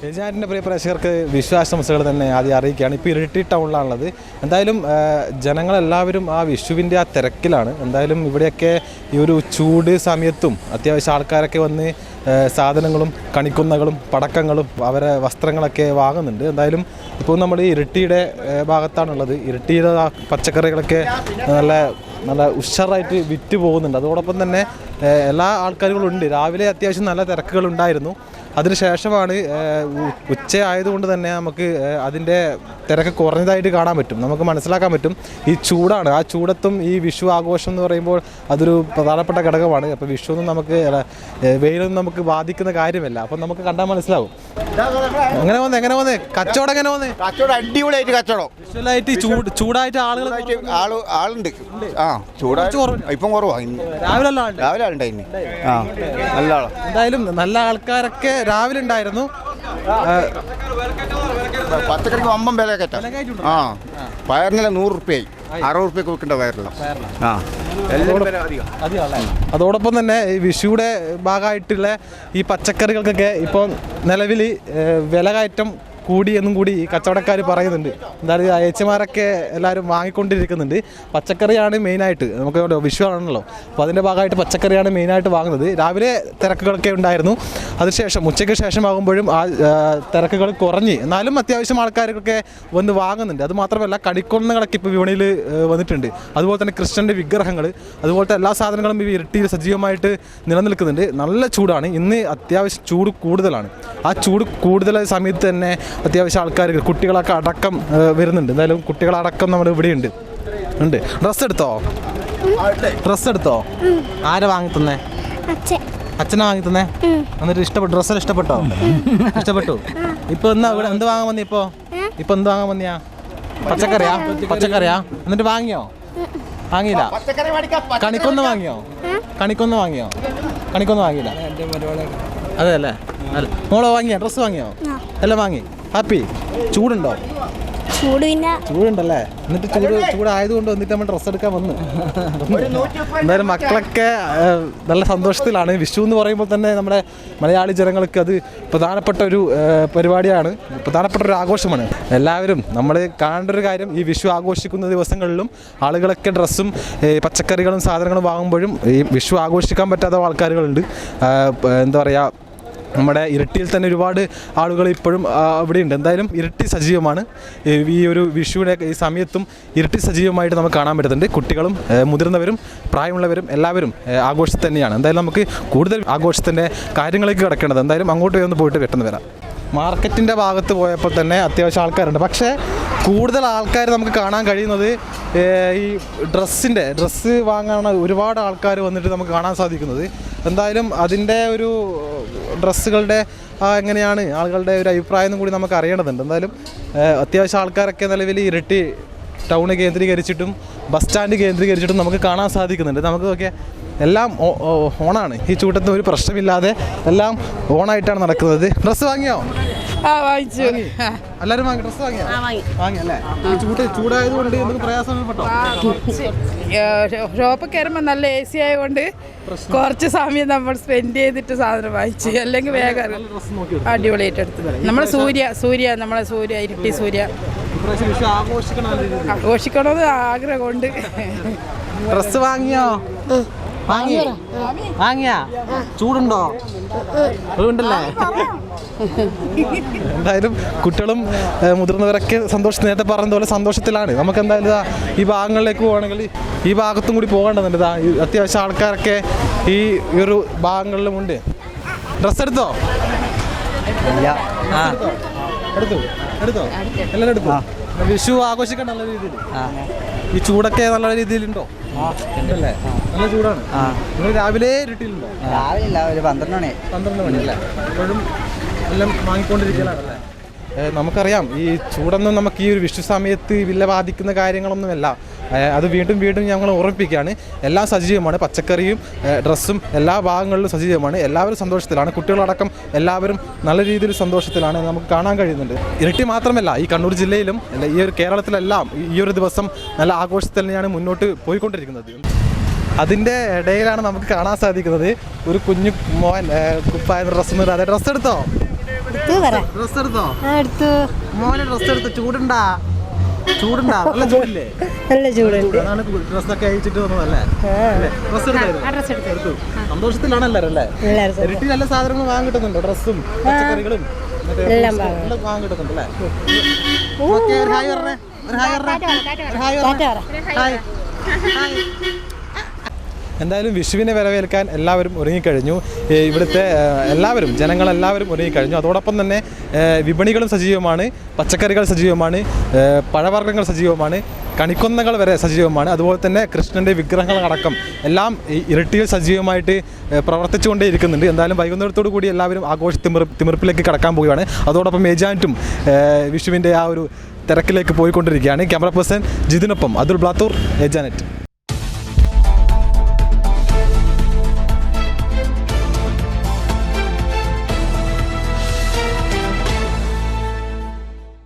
ഏജാന്റിൻ്റെ പ്രിയ പ്രേക്ഷകർക്ക് വിശ്വാസംസകൾ തന്നെ ആദ്യം അറിയിക്കുകയാണ്. ഇപ്പോൾ ഇരിട്ടി ടൗണിലാണുള്ളത്. എന്തായാലും ജനങ്ങളെല്ലാവരും ആ വിഷുവിൻ്റെ ആ തിരക്കിലാണ്. എന്തായാലും ഇവിടെയൊക്കെ ഈ ഒരു ചൂട് സമയത്തും അത്യാവശ്യം ആൾക്കാരൊക്കെ വന്ന് സാധനങ്ങളും കണിക്കുന്നകളും പടക്കങ്ങളും അവരെ വസ്ത്രങ്ങളൊക്കെ വാങ്ങുന്നുണ്ട്. എന്തായാലും ഇപ്പോൾ നമ്മൾ ഈ ഇരിട്ടിയുടെ ഭാഗത്താണുള്ളത്. ഇരിട്ടിയുടെ പച്ചക്കറികളൊക്കെ നല്ല ഉഷാറായിട്ട് വിറ്റ് പോകുന്നുണ്ട്. അതോടൊപ്പം തന്നെ എല്ലാ ആൾക്കാരുകളും ഉണ്ട്. രാവിലെ അത്യാവശ്യം നല്ല തിരക്കുകളുണ്ടായിരുന്നു. അതിനുശേഷമാണ് ഉച്ച ആയതുകൊണ്ട് തന്നെ നമുക്ക് അതിൻ്റെ തിരക്ക് കുറഞ്ഞതായിട്ട് കാണാൻ പറ്റും. നമുക്ക് മനസ്സിലാക്കാൻ പറ്റും ഈ ചൂടാണ്. ആ ചൂടത്തും ഈ വിഷു ആഘോഷം എന്ന് പറയുമ്പോൾ അതൊരു പ്രധാനപ്പെട്ട ഘടകമാണ്. അപ്പോൾ വിഷുവൊന്നും നമുക്ക് വെയിലൊന്നും നമുക്ക് ബാധിക്കുന്ന കാര്യമല്ല. അപ്പം നമുക്ക് കണ്ടാൽ മനസ്സിലാവും. എങ്ങനെ വന്നേ കച്ചവടം എങ്ങനെ വന്നേ? കച്ചവടം അടിപൊളിയായിട്ട് കച്ചവടം വിഷുവായിട്ട് ചൂടായിട്ട് ആളുണ്ട്. ആ ചൂടായിട്ട് ഇപ്പം കുറവാണ്. രാവിലെ ആളുണ്ടായിരുന്നു. ആ നല്ല ആളാണ്. എന്തായാലും നല്ല ആൾക്കാരൊക്കെ രാവിലെ ഉണ്ടായിരുന്നു. പച്ചക്കറിക്ക് 50 വില കയറ്റാം. ആ പയറിനില 100 രൂപയായി. 60 രൂപയ്ക്ക് വെക്കേണ്ട പയറില്ല. ആ അതോടൊപ്പം തന്നെ ഈ വിഷുയുടെ ഭാഗമായിട്ടുള്ള ഈ പച്ചക്കറികൾക്കൊക്കെ ഇപ്പോൾ നിലവിൽ വില കയറ്റം കൂടി എന്നും കൂടി ഈ കച്ചവടക്കാർ പറയുന്നുണ്ട്. എന്തായാലും അയച്ചമാരൊക്കെ എല്ലാവരും വാങ്ങിക്കൊണ്ടിരിക്കുന്നുണ്ട്. പച്ചക്കറിയാണ് മെയിനായിട്ട്. നമുക്ക് വിഷു ആണല്ലോ, അപ്പോൾ അതിൻ്റെ ഭാഗമായിട്ട് പച്ചക്കറിയാണ് മെയിനായിട്ട് വാങ്ങുന്നത്. രാവിലെ തിരക്കുകളൊക്കെ ഉണ്ടായിരുന്നു. അതിനുശേഷം ഉച്ചയ്ക്ക് ശേഷമാകുമ്പോഴും ആ തിരക്കുകൾ കുറഞ്ഞ് എന്നാലും അത്യാവശ്യം ആൾക്കാർക്കൊക്കെ വന്ന് വാങ്ങുന്നുണ്ട്. അതുമാത്രമല്ല കണിക്കൊന്നകളൊക്കെ ഇപ്പോൾ വിപണിയിൽ വന്നിട്ടുണ്ട്. അതുപോലെ തന്നെ കൃഷ്ണൻ്റെ വിഗ്രഹങ്ങൾ, അതുപോലത്തെ എല്ലാ സാധനങ്ങളും ഈ ഇരിട്ടിയിൽ സജീവമായിട്ട് നിലനിൽക്കുന്നുണ്ട്. നല്ല ചൂടാണ് ഇന്ന്. അത്യാവശ്യം ചൂട് കൂടുതലാണ്. ആ ചൂട് കൂടുതൽ സമയത്ത് തന്നെ അത്യാവശ്യം ആൾക്കാർ കുട്ടികളൊക്കെ അടക്കം വരുന്നുണ്ട്. എന്തായാലും കുട്ടികളടക്കം നമ്മുടെ ഇവിടെ ഉണ്ട്. ഡ്രസ്സ് എടുത്തോ? ആരാ വാങ്ങി തന്നേ? അച്ഛനാ വാങ്ങി തന്നേ? എന്നിട്ട് ഡ്രസ്സെല്ലാം ഇഷ്ടപ്പെട്ടു? ഇപ്പൊ എന്ത് വാങ്ങാൻ വന്നി? ഇപ്പൊ എന്ത് വാങ്ങാൻ വന്നിയാ? പച്ചക്കറിയാ? എന്നിട്ട് വാങ്ങിയോ? വാങ്ങിയില്ല. കണിക്കൊന്ന് വാങ്ങിയോ? കണിക്കൊന്ന് വാങ്ങിയില്ല. അതെ അല്ലേ? അല്ല മോളോ വാങ്ങിയോ? ഡ്രസ്സ് വാങ്ങിയോ? എല്ലാം വാങ്ങി. ഹാപ്പി? ചൂടുണ്ടോ? ചൂടുണ്ടല്ലേ? എന്നിട്ട് ചൂടായതുകൊണ്ട് വന്നിട്ട് നമ്മൾ ഡ്രസ്സ് എടുക്കാൻ വന്നു. എന്തായാലും മക്കളൊക്കെ നല്ല സന്തോഷത്തിലാണ്. വിഷു എന്ന് പറയുമ്പോൾ തന്നെ നമ്മുടെ മലയാളി ജനങ്ങൾക്ക് അത് പ്രധാനപ്പെട്ട ഒരു പരിപാടിയാണ്, പ്രധാനപ്പെട്ട ഒരു ആഘോഷമാണ്. എല്ലാവരും നമ്മൾ കാണേണ്ട ഒരു കാര്യം, ഈ വിഷു ആഘോഷിക്കുന്ന ദിവസങ്ങളിലും ആളുകളൊക്കെ ഡ്രസ്സും പച്ചക്കറികളും സാധനങ്ങളും വാങ്ങുമ്പോഴും ഈ വിഷു ആഘോഷിക്കാൻ പറ്റാത്ത ആൾക്കാരുകളുണ്ട്. എന്താ പറയുക, നമ്മുടെ ഇരിട്ടിയിൽ തന്നെ ഒരുപാട് ആളുകൾ ഇപ്പോഴും അവിടെയുണ്ട്. എന്തായാലും ഇരിട്ടി സജീവമാണ്. ഈ ഒരു വിഷുവിൻ്റെ ഈ സമയത്തും ഇരിട്ടി സജീവമായിട്ട് നമുക്ക് കാണാൻ പറ്റുന്നുണ്ട്. കുട്ടികളും മുതിർന്നവരും പ്രായമുള്ളവരും എല്ലാവരും ആഘോഷത്തിൽ തന്നെയാണ്. എന്തായാലും നമുക്ക് കൂടുതൽ ആഘോഷത്തിൻ്റെ കാര്യങ്ങളിലേക്ക് കിടക്കേണ്ടത്. എന്തായാലും അങ്ങോട്ട് ഒന്ന് പോയിട്ട് പെട്ടെന്ന് വരാം. മാർക്കറ്റിൻ്റെ ഭാഗത്ത് പോയപ്പോൾ തന്നെ അത്യാവശ്യം ആൾക്കാരുണ്ട്. പക്ഷേ കൂടുതൽ ആൾക്കാർ നമുക്ക് കാണാൻ കഴിയുന്നത് ഈ ഡ്രസ്സ് വാങ്ങാനാണ് ഒരുപാട് ആൾക്കാർ വന്നിട്ട് നമുക്ക് കാണാൻ സാധിക്കുന്നത്. എന്തായാലും അതിൻ്റെ ഒരു ഡ്രസ്സുകളുടെ എങ്ങനെയാണ് ആളുകളുടെ ഒരു അഭിപ്രായം കൂടി നമുക്ക് അറിയേണ്ടതുണ്ട്. എന്തായാലും അത്യാവശ്യം ആൾക്കാരൊക്കെ നിലവിൽ ഇരിട്ടി ടൗണ് കേന്ദ്രീകരിച്ചിട്ടും ബസ് സ്റ്റാൻഡ് കേന്ദ്രീകരിച്ചിട്ടും നമുക്ക് കാണാൻ സാധിക്കുന്നുണ്ട്. നമുക്കൊക്കെ എല്ലാം ഓണാണ്. ഈ ചൂട്ടത്തിന് ഒരു പ്രശ്നമില്ലാതെ എല്ലാം ഓണായിട്ടാണ് നടക്കുന്നത്. ഡ്രസ്സ് വാങ്ങിയോ? വാങ്ങിച്ചു. എല്ലാവരും വാങ്ങി? ഡ്രസ്സ് വാങ്ങിയല്ലേ? ചൂടായതുകൊണ്ട് എന്തെങ്കിലും പ്രയാസപ്പെട്ടോ? ഷോപ്പ് കയറുമ്പോൾ നല്ല AC ആയതുകൊണ്ട് കുറച്ച് സമയം നമ്മൾ സ്പെൻഡ് ചെയ്തിട്ട് സാധനം വാങ്ങിച്ചു. അല്ലെങ്കിൽ വേഗം അടിപൊളിയായിട്ട് എടുത്തത്. നമ്മളെ സൂര്യ ഇരിട്ടി സൂര്യ ആഘോഷിക്കണമെന്ന് ആഗ്രഹമുണ്ട്. ഡ്രസ്സ് വാങ്ങിയോ? വാങ്ങിയാ? ചൂടുണ്ടോ? ഉണ്ടല്ലേ? എന്തായാലും കുട്ടികളും മുതിർന്നവരൊക്കെ നേരത്തെ പറഞ്ഞ പോലെ സന്തോഷത്തിലാണ്. നമുക്ക് എന്തായാലും ഈ ഭാഗങ്ങളിലേക്ക് പോകണമെങ്കിൽ ഈ ഭാഗത്തും കൂടി പോകേണ്ടതുണ്ട്. അത്യാവശ്യം ആൾക്കാരൊക്കെ ഈ ഒരു ഭാഗങ്ങളിലും ഉണ്ട്. ഡ്രസ്സ് എടുത്തോ? എടുത്തോ? എല്ലാവരും എടുത്തോ? വിഷു ആഘോഷിക്കാൻ നല്ല രീതിയിൽ ഈ ചൂടൊക്കെ നല്ല രീതിയിലുണ്ടോ? അല്ലേ? നല്ല ചൂടാണ്. നിങ്ങൾ രാവിലെ ഇരുട്ടിയിലുണ്ടോ? രാവിലെ ഒരു 12 മണി അല്ലേ? എപ്പോഴും എല്ലാം വാങ്ങിക്കൊണ്ടിരിക്കലാണല്ലേ? നമുക്കറിയാം ഈ ചൂടൊന്നും നമുക്ക് ഈ ഒരു വിഷു സമയത്ത് വില ബാധിക്കുന്ന കാര്യങ്ങളൊന്നുമല്ല. അത് വീണ്ടും ഞങ്ങൾ ഓർമ്മിപ്പിക്കുകയാണ്. എല്ലാം സജീവമാണ്. പച്ചക്കറിയും ഡ്രസ്സും എല്ലാ ഭാഗങ്ങളിലും സജീവമാണ്. എല്ലാവരും സന്തോഷത്തിലാണ്. കുട്ടികളടക്കം എല്ലാവരും നല്ല രീതിയിൽ സന്തോഷത്തിലാണ് നമുക്ക് കാണാൻ കഴിയുന്നുണ്ട്. ഇരിട്ടി മാത്രമല്ല, ഈ കണ്ണൂർ ജില്ലയിലും ഈ ഒരു കേരളത്തിലെല്ലാം ഈ ഒരു ദിവസം നല്ല ആഘോഷത്തിൽ തന്നെയാണ് മുന്നോട്ട് പോയിക്കൊണ്ടിരിക്കുന്നത്. അതിൻ്റെ ഇടയിലാണ് നമുക്ക് കാണാൻ സാധിക്കുന്നത് ഒരു കുഞ്ഞു മോൻ കുപ്പായ ഡ്രസ്സ്. അതെ, ഡ്രസ്സ് എടുത്തോ? ഡ്രസ് എടുത്തോ? മോനെ ഡ്രസ് എടുത്ത് ചൂടുണ്ടാ? നല്ല ചൂടില്ലേ? നല്ല ചൂടുണ്ട്. അതാണ് ഡ്രസ്സൊക്കെ അയച്ചിട്ട് വന്നതല്ലേ? ഡ്രസ് എടുത്തു. സന്തോഷത്തിലാണ് എല്ലാവരും അല്ലേ? ഇരട്ടി നല്ല സാധനങ്ങൾ വാങ്ങാൻ കിട്ടുന്നുണ്ടോ? ഡ്രസ്സും പച്ചക്കറികളും എല്ലാം വാങ്ങാൻ കിട്ടുന്നുണ്ടല്ലേ? ഓക്കേ, ഒരു ഹായ് പറഞ്ഞേ. എന്തായാലും വിഷുവിനെ വരവേൽക്കാൻ എല്ലാവരും ഒരുങ്ങിക്കഴിഞ്ഞു. ഇവിടുത്തെ ജനങ്ങളെല്ലാവരും ഒരുങ്ങിക്കഴിഞ്ഞു. അതോടൊപ്പം തന്നെ വിപണികളും സജീവമാണ്, പച്ചക്കറികൾ സജീവമാണ്, പഴവർഗ്ഗങ്ങൾ സജീവമാണ്, കണിക്കൊന്നകൾ വരെ സജീവമാണ്. അതുപോലെ തന്നെ കൃഷ്ണൻ്റെ വിഗ്രഹങ്ങളടക്കം എല്ലാം ഇരട്ടിയിൽ സജീവമായിട്ട് പ്രവർത്തിച്ചുകൊണ്ടേ ഇരിക്കുന്നുണ്ട്. എന്തായാലും വൈകുന്നേരത്തോടു കൂടി എല്ലാവരും തിമിർപ്പിലേക്ക് കടക്കാൻ പോവുകയാണ്. അതോടൊപ്പം ഏജാനറ്റും വിഷുവിൻ്റെ ആ ഒരു തിരക്കിലേക്ക് പോയിക്കൊണ്ടിരിക്കുകയാണ്. ക്യാമറ പേഴ്സൺ ജിതിനൊപ്പം അതുൽ ബ്ലാത്തൂർ, ഏജാനറ്റ്.